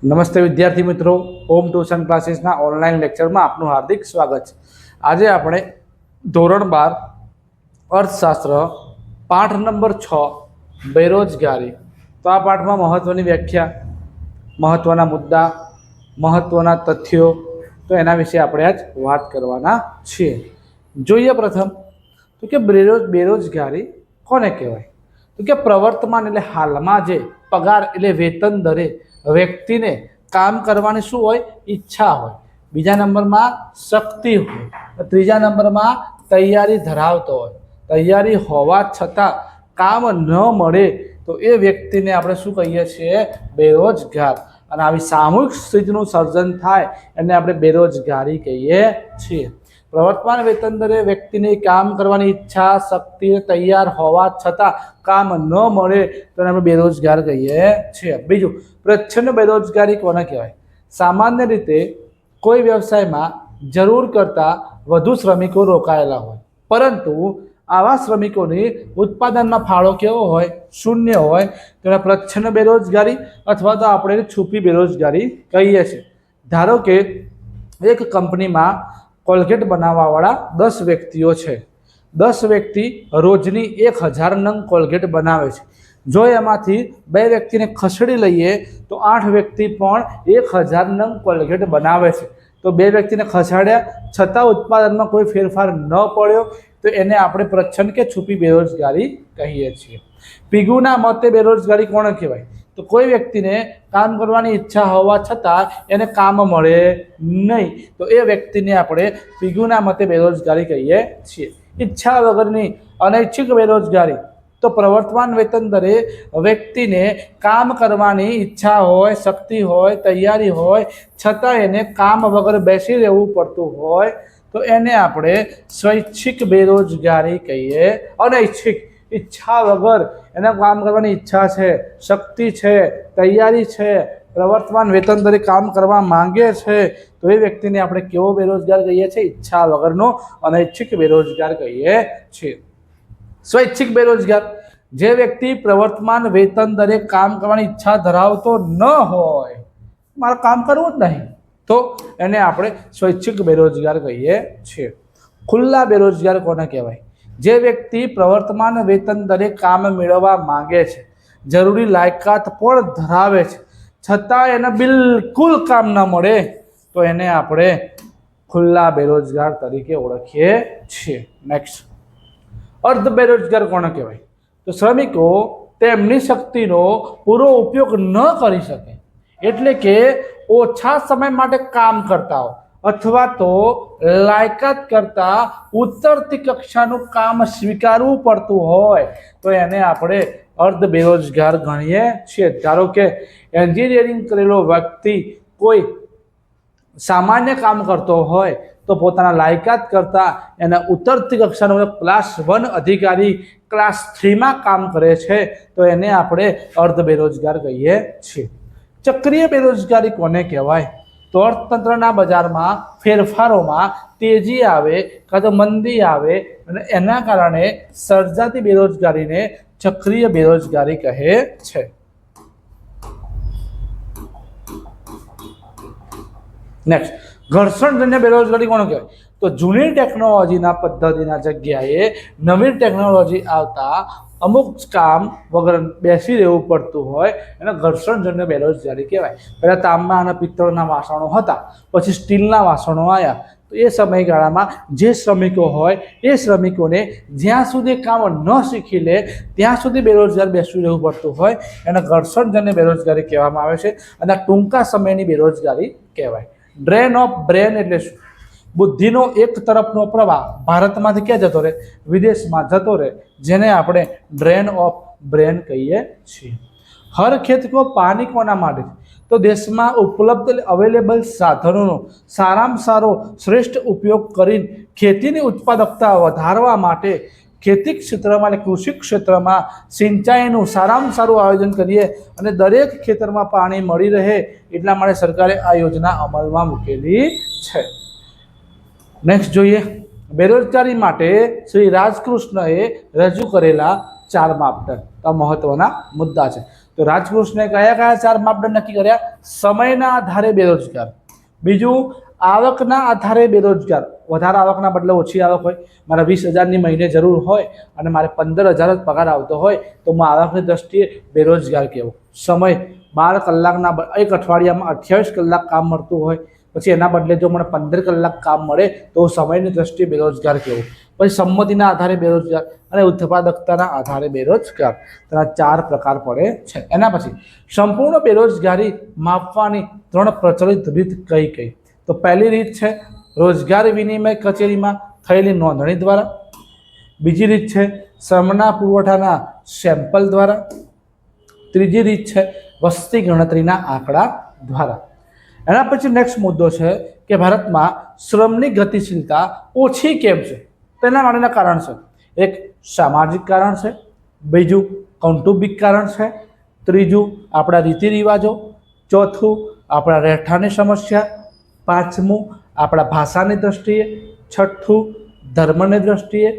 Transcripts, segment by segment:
નમસ્તે વિદ્યાર્થી મિત્રો, હોમ ટ્યુશન ક્લાસીસના ઓનલાઈન લેક્ચરમાં આપનું હાર્દિક સ્વાગત છે। આજે આપણે ધોરણ 12 અર્થશાસ્ત્ર પાઠ નંબર 6 બેરોજગારી। તો આ પાઠમાં મહત્વની વ્યાખ્યા, મહત્વના મુદ્દા, મહત્વના તથ્યો, તો એના વિશે આપણે આજ વાત કરવાના છીએ। જોઈએ પ્રથમ તો કે બેરોજગારી કોને કહેવાય? તો કે પ્રવર્તમાન એટલે હાલમાં જે પગાર એટલે વેતન દરે વ્યક્તિને કામ કરવાની શું હોય? ઈચ્છા હોય। બીજા નંબરમાં શક્તિ હોય। ત્રીજા નંબરમાં તૈયારી ધરાવતો હોય। તૈયારી હોવા છતાં કામ ન મળે તો એ વ્યક્તિને આપણે શું કહીએ છીએ? બેરોજગાર। અને આવી સામૂહિક સ્થિતિનું સર્જન થાય એને આપણે બેરોજગારી કહીએ છીએ। પ્રવર્તમાન વેતન દરે વ્યક્તિને કામ કરવાની ઈચ્છા, શક્તિ, તૈયાર હોવા છતાં કામ ન મળે તો એને આપણે બેરોજગાર કહીએ છીએ। બીજું, પ્રચ્છન્ન બેરોજગારી કોને કહેવાય? સામાન્ય રીતે કોઈ વ્યવસાયમાં જરૂર કરતાં વધુ શ્રમિકો રોકાયેલા હોય, પરંતુ આવા શ્રમિકોની ઉત્પાદનમાં ફાળો કેવો હોય? શૂન્ય હોય, તો એને પ્રચ્છન્ન બેરોજગારી અથવા તો આપણે એને છુપી બેરોજગારી કહીએ છીએ। ધારો કે એક કંપનીમાં કોલગેટ બનાવવાવાળા 10 વ્યક્તિઓ છે। 10 વ્યક્તિ રોજની 1000 નંગ કોલગેટ બનાવે છે। જો એમાંથી 2 વ્યક્તિને ખસેડી લઈએ તો 8 વ્યક્તિ પણ 1000 નંગ કોલગેટ બનાવે છે। તો 2 વ્યક્તિને ખસાડ્યા છતાં ઉત્પાદનમાં કોઈ ફેરફાર ન પડ્યો તો એને આપણે પ્રચ્છન્ન કે છુપી બેરોજગારી કહીએ છીએ। પીગુના મતે બેરોજગારી કોને કહેવાય? તો કોઈ વ્યક્તિને કામ કરવાની ઈચ્છા હોવા છતાં એને કામ મળે નહીં તો એ વ્યક્તિને આપણે પીગુના મતે બેરોજગારી કહીએ છીએ। ઈચ્છા વગરની અનૈચ્છિક બેરોજગારી તો પ્રવર્તમાન વેતન દરે વ્યક્તિને કામ કરવાની ઈચ્છા હોય, શક્તિ હોય, તૈયારી હોય છતાં એને કામ વગર બેસી રહેવું પડતું હોય તો એને આપણે સ્વૈચ્છિક બેરોજગારી કહીએ। અનૈચ્છિક, ઈચ્છા વગર એને કામ કરવાની ઈચ્છા છે, શક્તિ છે, તૈયારી છે, પ્રવર્તમાન વેતન દરે કામ કરવા માંગે છે તો એ વ્યક્તિને આપણે કેવો બેરોજગાર કહીએ છીએ? ઈચ્છા વગરનો અનૈચ્છિક બેરોજગાર કહીએ છીએ। સ્વૈચ્છિક બેરોજગાર, જે વ્યક્તિ પ્રવર્તમાન વેતન દરે કામ કરવાની ઈચ્છા ધરાવતો ન હોય, મારે કામ કરવું જ નહીં, તો એને આપણે સ્વૈચ્છિક બેરોજગાર કહીએ છીએ। ખુલ્લા બેરોજગાર કોને કહેવાય? જે વ્યક્તિ પ્રવર્તમાન વેતન દરે કામ મેળવવા માંગે છે, જરૂરી લાયકાત પણ ધરાવે છે, છતાં એને બિલકુલ કામ ન મળે તો એને આપણે ખુલ્લા બેરોજગાર તરીકે ઓળખીએ છીએ। નેક્સ્ટ, અર્ધ બેરોજગાર કોને કહેવાય? તો શ્રમિકો તેમની શક્તિનો પૂરો ઉપયોગ ન કરી શકે, એટલે કે ઓછા સમય માટે કામ કરતા હોય અથવા તો લાયકાત કરતાં ઉતરતી કક્ષાનું કામ સ્વીકારવું પડતું હોય તો એને આપણે અર્ધ બેરોજગાર ગણીએ છીએ। ધારો કે એન્જિનિયરિંગ કરેલો વ્યક્તિ કોઈ સામાન્ય કામ કરતો હોય તો પોતાના લાયકાત કરતાં એના ઉતરતી કક્ષાનો ક્લાસ 1 અધિકારી ક્લાસ 3માં કામ કરે છે તો એને આપણે અર્ધ બેરોજગાર કહીએ છીએ। ચક્રીય બેરોજગારી કોને કહેવાય? તો અર્થતંત્રના બજારમાં ફેરફારોમાં તેજી આવે કાં તો મંદી આવે અને એના કારણે સર્જાતી બેરોજગારીને ચક્રીય બેરોજગારી કહે છે। નેક્સ્ટ, ઘર્ષણજન્ય બેરોજગારી કોને કહેવાય? તો જૂની ટેકનોલોજીના પદ્ધતિના જગ્યાએ નવી ટેકનોલોજી આવતા અમુક કામ વગર બેસી રહેવું પડતું હોય એને ઘર્ષણજન્ય બેરોજગારી કહેવાય। પહેલાં તાંબા અને પિત્તળના વાસણો હતા, પછી સ્ટીલના વાસણો આવ્યા, તો એ સમયગાળામાં જે શ્રમિકો હોય એ શ્રમિકોને જ્યાં સુધી કામ ન શીખી લે ત્યાં સુધી બેરોજગાર બેસી રહેવું પડતું હોય એને ઘર્ષણજન્ય બેરોજગારી કહેવામાં આવે છે અને ટૂંકા સમયની બેરોજગારી કહેવાય। ડ્રેન ઓફ બ્રેન એટલે શું? બુદ્ધિનો એક તરફનો પ્રવાહ ભારતમાંથી ક્યાં જતો રહે? વિદેશમાં જતો રહે, જેને આપણે ડ્રેન ઓફ બ્રેન કહીએ છીએ। હર ખેત કો પાણી કોના માટે? તો દેશમાં ઉપલબ્ધ અવેલેબલ સાધનોનો સારામાં સારો શ્રેષ્ઠ ઉપયોગ કરીને ખેતીની ઉત્પાદકતા વધારવા માટે ખેતી ક્ષેત્રમાં અને કૃષિ ક્ષેત્રમાં સિંચાઈનું સારામાં સારું આયોજન કરીએ અને દરેક ખેતરમાં પાણી મળી રહે એટલા માટે સરકારે આ યોજના અમલમાં મૂકેલી છે। નેક્સ્ટ જોઈએ, બેરોજગારી માટે શ્રી રાજકૃષ્ણએ રજૂ કરેલા 4 માપદંડ, આ મહત્વના મુદ્દા છે। તો રાજકોષને કયા કયા 4 માપદંડ નક્કી કર્યા? સમયના આધારે બેરોજગાર, બીજું આવકના આધારે બેરોજગાર, વધારે આવકના બદલે ઓછી આવક હોય, મારે 20,000ની મહિને જરૂર હોય અને મારે 15,000 જ પગાર આવતો હોય તો હું આવકની દ્રષ્ટિએ બેરોજગાર કહેવું. સમય 12 કલાકના એક અઠવાડિયામાં 28 કલાક કામ મળતું હોય, પછી એના બદલે જો મને 15 કલાક કામ મળે તો સમયની દ્રષ્ટિએ બેરોજગાર કહેવું. પછી સંમતિના આધારે બેરોજગાર અને ઉત્પાદકતાના આધારે બેરોજગાર. તેના 4 પ્રકાર પડે છે. એના પછી સંપૂર્ણ બેરોજગારી માપવાની 3 પ્રચલિત રીત કઈ કઈ? તો પહેલી રીત છે રોજગાર વિનિમય કચેરીમાં થયેલી નોંધણી દ્વારા. બીજી રીત છે શ્રમના પુરવઠાના સેમ્પલ દ્વારા. ત્રીજી રીત છે વસ્તી ગણતરીના આંકડા દ્વારા. એના પછી નેક્સ્ટ મુદ્દો છે કે ભારતમાં શ્રમની ગતિશીલતા ઓછી કેમ છે? તેના માટેના કારણ છે. એક સામાજિક કારણ છે, બીજું કૌટુંબિક કારણ છે, ત્રીજું આપણા રીતિ રિવાજો, ચોથું આપણા રહેઠાણની સમસ્યા, પાંચમું આપણા ભાષાની દ્રષ્ટિએ, છઠ્ઠું ધર્મની દ્રષ્ટિએ,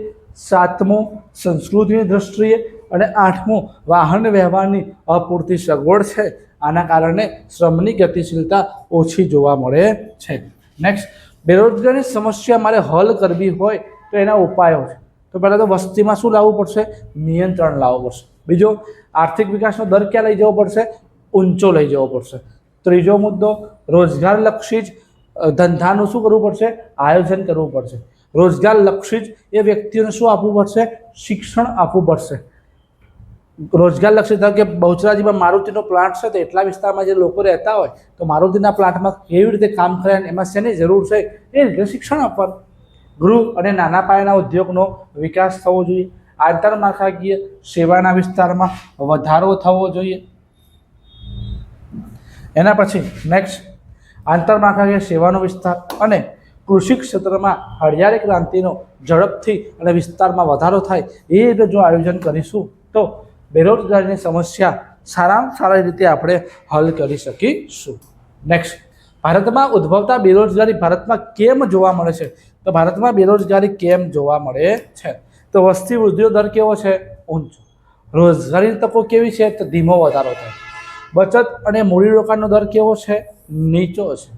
સાતમું સંસ્કૃતિની દ્રષ્ટિએ અને આઠમું વાહન વ્યવહારની અપૂરતી સગવડ છે. આના કારણે શ્રમની ગતિશીલતા ઓછી જોવા મળે છે. નેક્સ્ટ, બેરોજગારીની સમસ્યા મારે હલ કરવી હોય તો એના ઉપાયો છે. તો પહેલાં તો વસ્તીમાં શું લાવવું પડશે? નિયંત્રણ લાવવું પડશે. બીજો, આર્થિક વિકાસનો દર ક્યાં લઈ જવો પડશે? ઊંચો લઈ જવો પડશે. ત્રીજો મુદ્દો, રોજગારલક્ષી જ ધંધાનું શું કરવું પડશે? આયોજન કરવું પડશે. રોજગારલક્ષી જ એ વ્યક્તિઓને શું આપવું પડશે? શિક્ષણ આપવું પડશે. રોજગારલક્ષી ધારો કે બહુચરાજીમાં મારુતિનો પ્લાન્ટ છે તો એટલા વિસ્તારમાં જે લોકો રહેતા હોય તો મારુતિના પ્લાન્ટમાં કેવી રીતે કામ કરે અને એમાં શેની જરૂર છે એ રીતે શિક્ષણ આપવાનું. ગૃહ અને નાના પાયાના ઉદ્યોગનો વિકાસ થવો જોઈએ. આંતરમાળખાકીય સેવાના વિસ્તારમાં વધારો થવો જોઈએ. એના પછી નેક્સ્ટ, આંતરમાળખાકીય સેવાનો વિસ્તાર અને કૃષિ ક્ષેત્રમાં હળિયાળી ક્રાંતિનો ઝડપથી અને વિસ્તારમાં વધારો થાય એ રીતે જો આયોજન કરીશું તો બેરોજગારીની સમસ્યા સારામાં સારી રીતે આપણે હલ કરી શકીશું. નેક્સ્ટ, ભારતમાં ઉદ્ભવતા બેરોજગારી ભારતમાં કેમ જોવા મળે છે? તો ભારતમાં બેરોજગારી કેમ જોવા મળે છે? તો વસ્તી વૃદ્ધિનો દર કેવો છે? ઊંચો. રોજગારીની તકો કેવી છે? તો ધીમો વધારો થાય. બચત અને મૂડીરોકાણનો દર કેવો છે? નીચો છે.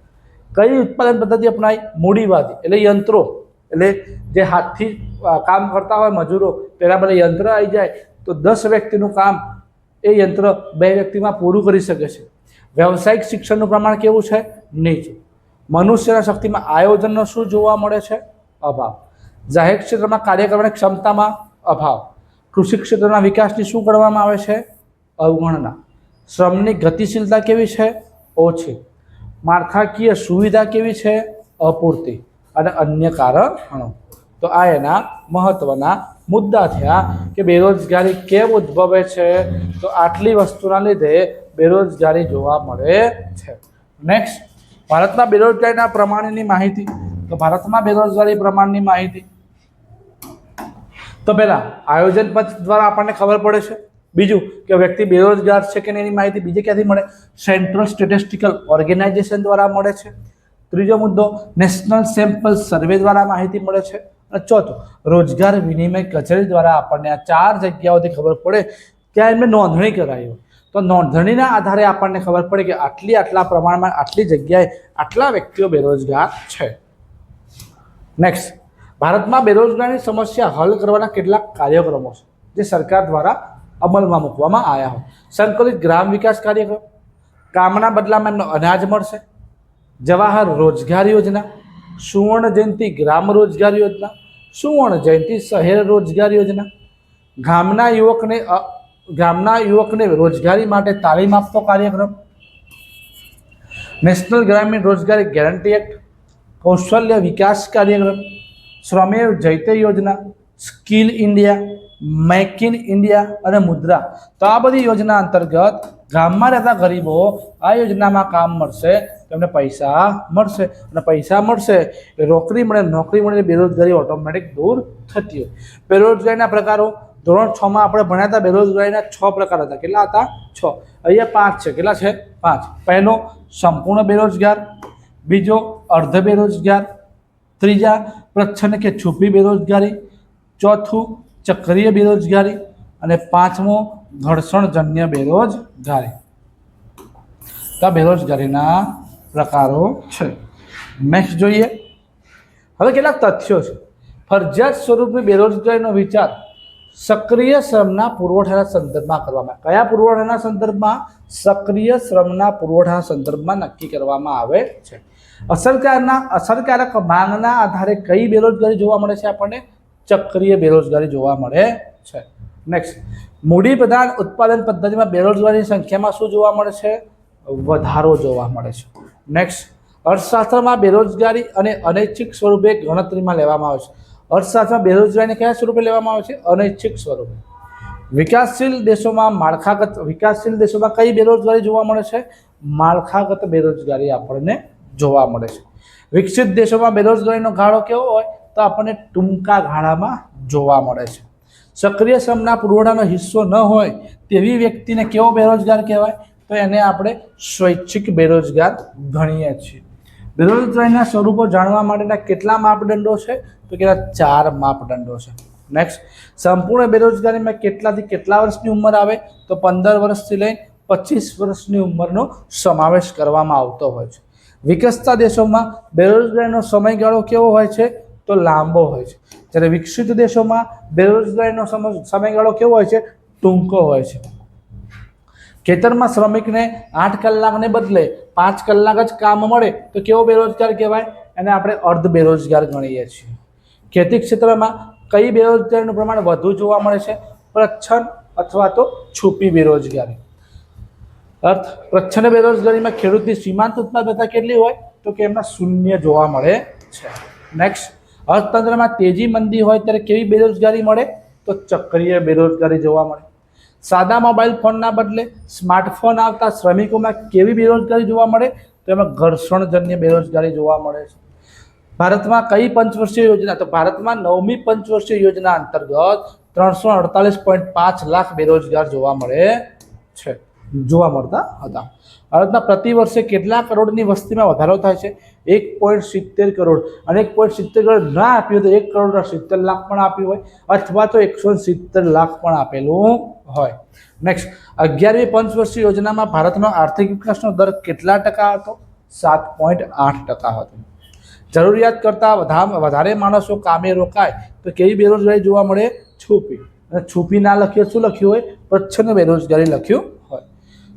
કઈ ઉત્પાદન પદ્ધતિ અપનાવી? મૂડીવાદી, એટલે યંત્રો, એટલે જે હાથથી કામ કરતા હોય મજૂરો તેના બદલે યંત્ર આવી જાય તો 10 વ્યક્તિનું કામ એ યંત્ર 2 વ્યક્તિમાં પૂરું કરી શકે છે. વ્યવસાયિક શિક્ષણનું પ્રમાણ કેવું છે? નીચું. મનુષ્યના શક્તિમાં આયોજનનો શું જોવા મળે છે? અભાવ. જાહેર ક્ષેત્રમાં કાર્ય કરવાની ક્ષમતામાં અભાવ. કૃષિ ક્ષેત્રના વિકાસની શું કરવામાં આવે છે? અવગણના. શ્રમની ગતિશીલતા કેવી છે? ઓછી. માળખાકીય સુવિધા કેવી છે? અપૂરતી. અને અન્ય કારણો. તો આ એના મહત્વના મુદ્દા થયા કે બેરોજગારી કેમ ઉદ્ભવે છે? તો આટલી વસ્તુના લીધે બેરોજગારી જોવા મળે છે. નેક્સ્ટ, ભારતમાં બેરોજગારીના પ્રમાણની માહિતી. તો ભારતમાં બેરોજગારી પ્રમાણની માહિતી તો પહેલાં આયોજન પંચ દ્વારા આપણને ખબર પડે છે. બીજું કે વ્યક્તિ બેરોજગાર છે કે એની માહિતી બીજે ક્યાંથી મળે? સેન્ટ્રલ સ્ટેટિસ્ટિકલ ઓર્ગેનાઇઝેશન દ્વારા મળે છે. ત્રીજો મુદ્દો, નેશનલ સેમ્પલ સર્વે દ્વારા માહિતી મળે છે. અને ચોથું, રોજગાર વિનિમય કચેરી દ્વારા આપણને આ 4 જગ્યાઓથી ખબર પડે કે એમને નોંધણી કરાવી હોય તો નોંધણીના આધારે આપણને ખબર પડે કે આટલા પ્રમાણમાં આટલી જગ્યાએ આટલા વ્યક્તિઓ બેરોજગાર છે. નેક્સ્ટ, ભારતમાં બેરોજગારીની સમસ્યા હલ કરવાના કેટલાક કાર્યક્રમો છે જે સરકાર દ્વારા અમલમાં મૂકવામાં આવ્યા હોય. સંકલિત ગ્રામ વિકાસ કાર્યક્રમ, કામના બદલામાં એમને અનાજ મળશે, જવાહર રોજગાર યોજના, સુવર્ણ જયંતિ ગ્રામ રોજગાર યોજના, સુવર્ણ જયંતિ શહેર રોજગાર યોજના, ગામના યુવકને રોજગારી માટે તાલીમ આપતો કાર્યક્રમ, નેશનલ ગ્રામીણ રોજગારી ગેરંટી એક્ટ, કૌશલ્ય વિકાસ કાર્યક્રમ, શ્રમેવ જયતે યોજના, skill India, make in India અને મુદ્રા. તો આ બધી યોજના અંતર્ગત ગામમાં રહેતા ગરીબો આ યોજનામાં કામ મળશે, તેમને પૈસા મળશે અને પૈસા મળશે એટલે નોકરી મળે બેરોજગારી ઓટોમેટિક દૂર થતી હોય. બેરોજગારીના પ્રકારો ધોરણ 6માં આપણે ભણ્યા હતા. બેરોજગારીના 6 પ્રકાર હતા. કેટલા હતા? 6. અહીંયા 5 છે. કેટલા છે? 5. પહેલો સંપૂર્ણ બેરોજગાર, બીજો અર્ધ બેરોજગાર, ત્રીજા પ્રચ્છન્ન કે છુપી બેરોજગારી, ચોથું ચક્રીય બેરોજગારી અને પાંચમો ઘર્ષણજન્ય બેરોજગારી. તો બેરોજગારીના પ્રકારો છે. નેક્સ્ટ જોઈએ. હવે કેટલાક તથ્યો છે. ફરજિયાત સ્વરૂપે બેરોજગારીનો વિચાર સક્રિય શ્રમના પુરવઠાના સંદર્ભમાં કરવામાં, કયા પુરવઠાના સંદર્ભમાં? સક્રિય શ્રમના પુરવઠાના સંદર્ભમાં નક્કી કરવામાં આવે છે. અસરકારક માંગના આધારે કઈ બેરોજગારી જોવા મળે છે? આપણને ચક્રીય બેરોજગારી જોવા મળે છે. નેક્સ્ટ, મૂડી પ્રધાન ઉત્પાદન પદ્ધતિમાં બેરોજગારીની સંખ્યામાં શું જોવા મળે છે? વધારો જોવા મળે છે. નેક્સ્ટ, અર્થશાસ્ત્રમાં બેરોજગારી અને અનૈચ્છિક સ્વરૂપે ગણતરીમાં લેવામાં આવે છે. અર્થશાસ્ત્રમાં બેરોજગારીને કયા સ્વરૂપે લેવામાં આવે છે? અનૈચ્છિક સ્વરૂપે. વિકાસશીલ દેશોમાં કઈ બેરોજગારી જોવા મળે છે? માળખાગત બેરોજગારી આપણને જોવા મળે છે. વિકસિત દેશોમાં બેરોજગારીનો ગાળો કેવો હોય? તો આપણને ટૂંકા ગાળામાં જોવા મળે છે. સક્રિય શ્રમના પુરવઠાનો હિસ્સો ન હોય તેવી વ્યક્તિને કેવો બેરોજગાર કહેવાય? તો એને આપણે સ્વૈચ્છિક બેરોજગાર ગણીએ છીએ. બેરોજગારીના સ્વરૂપો જાણવા માટેના કેટલા માપદંડો છે? તો કેટલા? 4 માપદંડો છે. નેક્સ્ટ, સંપૂર્ણ બેરોજગારીમાં કેટલાથી કેટલા વર્ષની ઉંમર આવે? તો 15 વર્ષથી લઈને 25 વર્ષની ઉંમરનો સમાવેશ કરવામાં આવતો હોય છે. વિકસતા દેશોમાં બેરોજગારીનો સમયગાળો કેવો હોય છે? તો લાંબો હોય છે. જ્યારે વિકસિત દેશોમાં બેરોજગારીનો સમયગાળો કેવો હોય છે? ટૂંકો હોય છે. ખેતરમાં શ્રમિકને 8 કલાકને બદલે 5 કલાક જ કામ મળે તો કેવો બેરોજગાર કહેવાય? એને આપણે અર્ધ બેરોજગાર ગણીએ છીએ. ખેતી ક્ષેત્રમાં કઈ બેરોજગારીનું પ્રમાણ વધુ જોવા મળે છે? પ્રચ્છન્ન અથવા તો છુપી બેરોજગારી. પ્રચ્છન્ન બેરોજગારીમાં ખેડૂતની સીમાંત ઉત્પાદકતા કેટલી હોય? તો કે એમના 0 જોવા મળે છે. નેક્સ્ટ, અર્થતંત્રમાં તેજી મંદી હોય ત્યારે કેવી બેરોજગારી મળે? તો ચક્રીય બેરોજગારી જોવા મળે. સાદા મોબાઈલ ફોનના બદલે સ્માર્ટફોન આવતા શ્રમિકોમાં કેવી બેરોજગારી જોવા મળે? તો એમાં ઘર્ષણજન્ય બેરોજગારી જોવા મળે છે. ભારતમાં કઈ પંચવર્ષીય યોજના? તો ભારતમાં 9મી પંચવર્ષીય યોજના અંતર્ગત 348.5 લાખ બેરોજગાર જોવા મળતા હતા. ભારતના પ્રતિ વર્ષે કેટલા કરોડની વસ્તીમાં વધારો થાય છે? 1.70 કરોડ. અને 1.70 કરોડ ના આપ્યું તો 1.70 લાખ પણ આપ્યું હોય અથવા તો 170 લાખ પણ આપેલું હોય. નેક્સ્ટ, 11મી પંચવર્ષીય યોજનામાં ભારતનો આર્થિક વિકાસનો દર કેટલા ટકા હતો? 7.8% હતો. જરૂરિયાત કરતાં વધારે માણસો કામે રોકાય તો કેવી બેરોજગારી જોવા મળે? છુપી. અને છુપી ના લખ્યું શું લખ્યું હોય? પ્રચ્છન્ન બેરોજગારી લખ્યું હોય.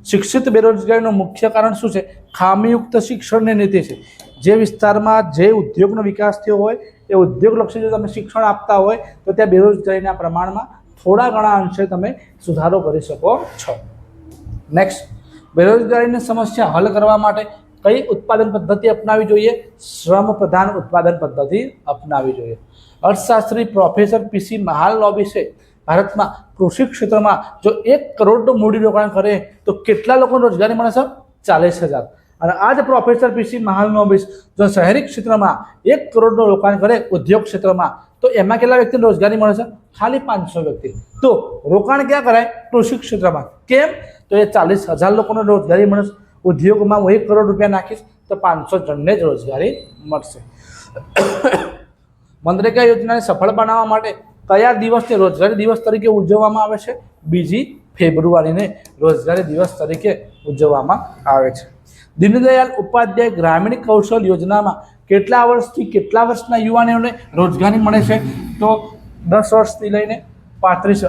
શિક્ષિત બેરોજગારીનું મુખ્ય કારણ શું છે? ખામીયુક્ત શિક્ષણની નીતિ છે. જે વિસ્તારમાં જે ઉદ્યોગનો વિકાસ થયો હોય એ ઉદ્યોગલક્ષી જો તમે શિક્ષણ આપતા હોય તો ત્યાં બેરોજગારીના પ્રમાણમાં થોડા ઘણા અંશે તમે સુધારો કરી શકો છો. નેક્સ્ટ, બેરોજગારીની સમસ્યા હલ કરવા માટે કઈ ઉત્પાદન પદ્ધતિ અપનાવવી જોઈએ? શ્રમ પ્રધાન ઉત્પાદન પદ્ધતિ અપનાવવી જોઈએ. અર્થશાસ્ત્રી પ્રોફેસર પીસી મહાલનોબિસે ભારતમાં કૃષિ ક્ષેત્રમાં જો 1 કરોડનું મૂડીરોકાણ કરે તો કેટલા લોકોને રોજગારી મળે છે? 40,000. અને આ જ પ્રોફેસર પીસી મહાલનોબિસ જો શહેરી ક્ષેત્રમાં 1 કરોડનું રોકાણ કરે ઉદ્યોગ ક્ષેત્રમાં તો એમાં કેટલા વ્યક્તિને રોજગારી મળે છે? ખાલી 500 વ્યક્તિ. તો રોકાણ ક્યાં કરાય? કૃષિ ક્ષેત્રમાં. કેમ? તો એ 40,000 લોકોને રોજગારી મળે. ઉદ્યોગમાં હું 1 કરોડ રૂપિયા નાખીશ તો 500 જણને જ રોજગારી મળશે. મનરેગા યોજનાને સફળ બનાવવા માટે કયા દિવસને રોજગારી દિવસ તરીકે ઉજવવામાં આવે છે? 2 ફેબ્રુઆરીને રોજગારી દિવસ તરીકે ઉજવવામાં આવે છે. દીનદયાળ ઉપાધ્યાય ગ્રામીણ કૌશલ યોજનામાં કેટલા વર્ષથી કેટલા વર્ષના યુવાનોને રોજગારી મળે છે? તો 10 વર્ષથી લઈને 35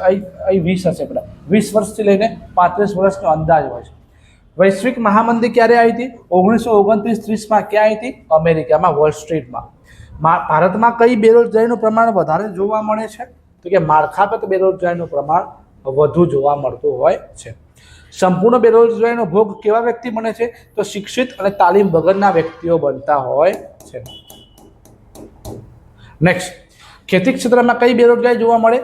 20 હશે પેલા 20 વર્ષથી લઈને 35 વર્ષનો અંદાજ હોય છે. વૈશ્વિક મહામંદી ક્યારે આવી હતી? 1929-30માં. ક્યાં આવી હતી? અમેરિકામાં, વોલ સ્ટ્રીટમાં. ભારતમાં કઈ બેરોજગારીનું પ્રમાણ વધારે જોવા મળે છે? તો કે માળખાગત બેરોજગારીનું પ્રમાણ વધુ જોવા મળતું હોય છે. સંપૂર્ણ બેરોજગારીનો ભોગ કેવા વ્યક્તિ બને છે? તો શિક્ષિત અને તાલીમ વગરના વ્યક્તિઓ બનતા હોય છે. નેક્સ્ટ, ખેતી ક્ષેત્રમાં કઈ બેરોજગારી જોવા મળે?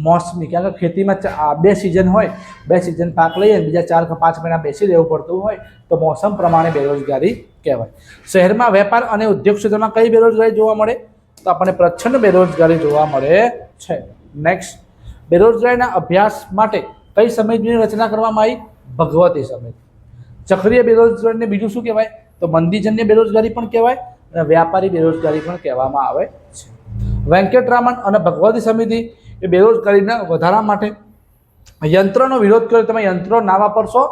મોસમી. કારણ કે ખેતીમાં 2 સિઝન હોય, 2 સિઝન પાક લઈએ બીજા 4 કે 5 મહિના બેસી રહેવું પડતું હોય તો મોસમ પ્રમાણે બેરોજગારી કહેવાય. શહેરમાં વેપાર અને ઉદ્યોગ ક્ષેત્રમાં કઈ બેરોજગારી જોવા મળે? તો આપણને પ્રચ્છન્ન બેરોજગારી જોવા મળે છે. નેક્સ્ટ, બેરોજગારીના અભ્યાસ માટે કઈ સમિતિની રચના કરવામાં આવી? ભગવતી સમિતિ. ચક્રીય બેરોજગારીને બીજું શું કહેવાય? તો મંદીજન્ય બેરોજગારી પણ કહેવાય અને વ્યાપારી બેરોજગારી પણ કહેવામાં આવે છે. વેંકટરામન અને ભગવતી સમિતિ એ બેરોજગારીના વધારા માટે યંત્રનો વિરોધ કર્યો, તમે યંત્રો ના વાપરશો,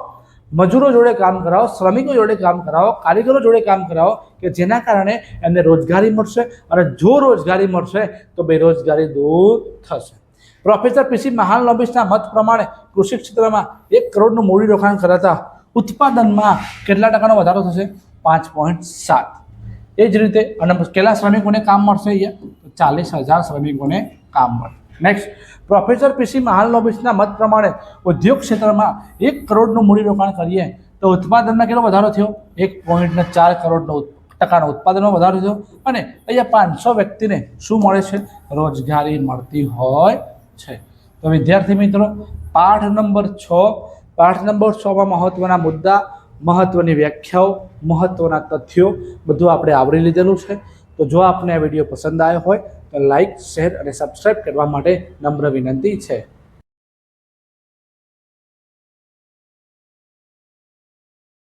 મજૂરો જોડે કામ કરાવો, શ્રમિકો જોડે કામ કરાવો, કારીગરો જોડે કામ કરાવો કે જેના કારણે એમને રોજગારી મળશે, અને જો રોજગારી મળશે તો બેરોજગારી દૂર થશે. પ્રોફેસર પીસી મહાલનોબિસના મત પ્રમાણે કૃષિ ક્ષેત્રમાં 1 કરોડનું મૂડી રોકાણ કરાતા ઉત્પાદનમાં કેટલા ટકાનો વધારો થશે? 5.7. એ જ રીતે અને કેટલા શ્રમિકોને કામ મળશે? અહીંયા 40,000 શ્રમિકોને કામ મળશે. નેક્સ્ટ, પ્રોફેસર પીસી મહાલનોબિસના મત પ્રમાણે ઉદ્યોગ ક્ષેત્રમાં 1 કરોડનું મૂડી રોકાણ કરીએ તો ઉત્પાદનમાં કેટલો વધારો થયો? 1.4 કરોડનો ટકાનો ઉત્પાદનમાં વધારો થયો, અને અહીંયા 500 વ્યક્તિને શું મળે છે? રોજગારી મળતી હોય છે. તો વિદ્યાર્થી મિત્રો, પાઠ નંબર 6માં મહત્વના મુદ્દા, મહત્વની વ્યાખ્યાઓ, મહત્વના તથ્યો બધું આપણે આવરી લીધેલું છે. તો જો આપને આ વિડીયો પસંદ આવ્યો હોય તો લાઈક, શેર અને સબસ્ક્રાઈબ કરવા માટે નમ્ર વિનંતી છે.